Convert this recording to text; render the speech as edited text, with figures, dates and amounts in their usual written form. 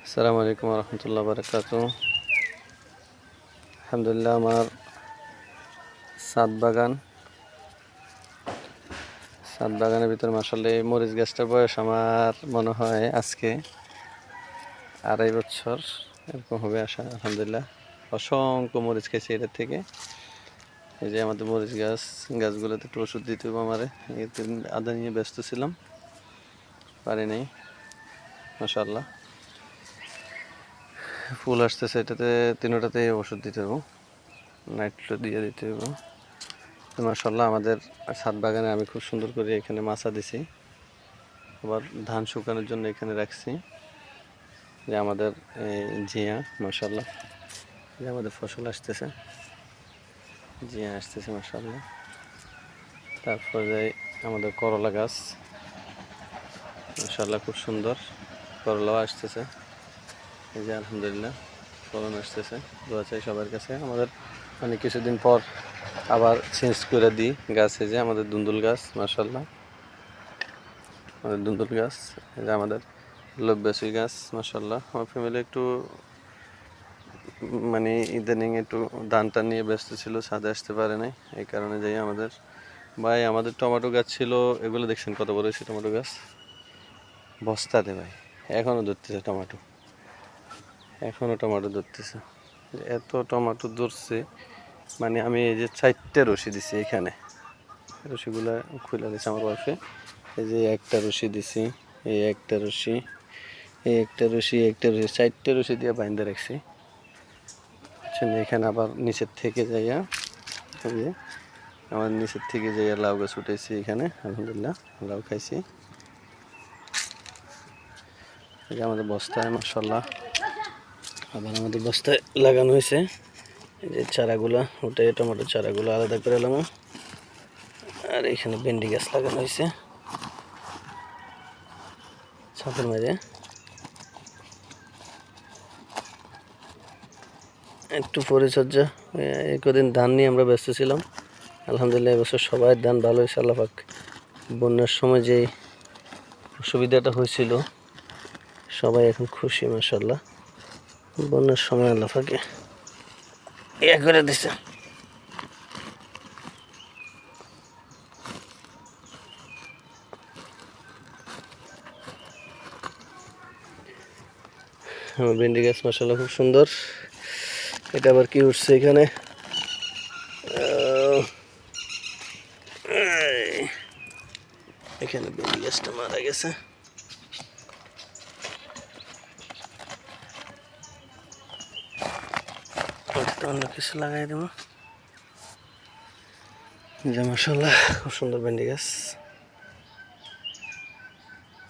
আসসালামু আলাইকুম রহমতুল্লাহ বারাকাতু। আলহামদুলিল্লাহ, আমার ছাদ বাগানের ভিতরে মাশাআল্লাহ এই মরিচ গাছটার বয়স আমার মনে হয় আজকে 2.5 বছর এরকম হবে। আলহামদুলিল্লাহ, অসংখ্য মরিচ খেয়েছি এটার থেকে। এই যে আমাদের মরিচ গাছগুলোতে একটু ওষুধ দিতে হবে আমারে। আদা নিয়ে ব্যস্ত ছিলাম, পারি নাই। মাশাআল্লাহ, ফুল আসতেছে, এটাতে তিনোটাতে ওষুধ দিতে হবে, নাইট্রো দিয়ে দিতে হবে। মাশাআল্লাহ, আমাদের ছাদ বাগানে আমি খুব সুন্দর করে এখানে মাচা দিছি, আবার ধান শুকানোর জন্য এখানে রাখছি। যে আমাদের জিয়া, মাশাআল্লাহ, যে আমাদের ফসল আসতেছে, জিয়া আসতেছে মাশাআল্লাহ। তারপরে আমাদের করলা গাছ, মাশাআল্লাহ খুব সুন্দর করলাও আসতেছে। এই যে আলহামদুলিল্লাহ ফলন আসতেছে। দোয়া চাই সবার কাছে। আমাদের মানে কিছুদিন পর আবার চেঞ্জ করে দিই গাছে। যে আমাদের দুন্দুল গাছ, মাশাআল্লাহ, আমাদের দুন্দুল গাছ, এই যে আমাদের লব্যাসি গাছ, মাশাআল্লাহ। আমার ফ্যামিলি একটু মানে ইদানিং একটু ধান টান নিয়ে ব্যস্ত ছিল, ছাদে আসতে পারে নাই। এই কারণে যাই আমাদের টমেটো গাছ ছিল, এগুলো দেখছেন কত বড় হয়েছে টমেটো গাছ, বস্তাতে ভাই, এখনও ধরতেছে টমেটো ধরতেছে। এত টমেটো ধরছে, মানে আমি এই যে 4টে রশি দিছি এখানে, রশিগুলা খুলে দিচ্ছে আমার ওয়াইফে। এই যে একটা রশি দিছি, এই একটা রশি, এই একটা রশি, 4টে রশি দিয়ে বাইন্ধে রাখছি। এখানে আবার নিচের থেকে যাইয়া, এই যে আমার নিচের থেকে যাইয়া লাউ গাছ উঠেছি এখানে, আলহামদুলিল্লাহ লাউ খাইছি। এই যে আমাদের বস্তায়, মাশাআল্লাহ, আবার আমাদের বস্তায় লাগানো হয়েছে। এই যে চারাগুলা ওটাই, টমেটোর চারাগুলো আলাদা করে এলাম। আর এখানে ভেন্ডি গাছ লাগানো হয়েছে ছাদের মাঝে। একটু পরিচর্যা, কদিন ধান নিয়ে আমরা ব্যস্ত ছিলাম। আলহামদুলিল্লাহ এবছর সবাই ধান ভালো হয়েছে। আল্লাহ পাক বন্যার সময় যে অসুবিধাটা হয়েছিল, সবাই এখন খুশি মাশাআল্লাহ। বন্যার সময় আল্লাহ পাকে করে দিছে। আমার ভেন্ডি গাছ মাশাআল্লাহ খুব সুন্দর। এটা আবার কি উঠছে এখানে, এখানে ভেন্ডি গাছটা মারা গেছে। অন্য কিছু লাগাই দেবো। যে মাশাআল্লাহ খুব সুন্দর ভেন্ডি গাছ।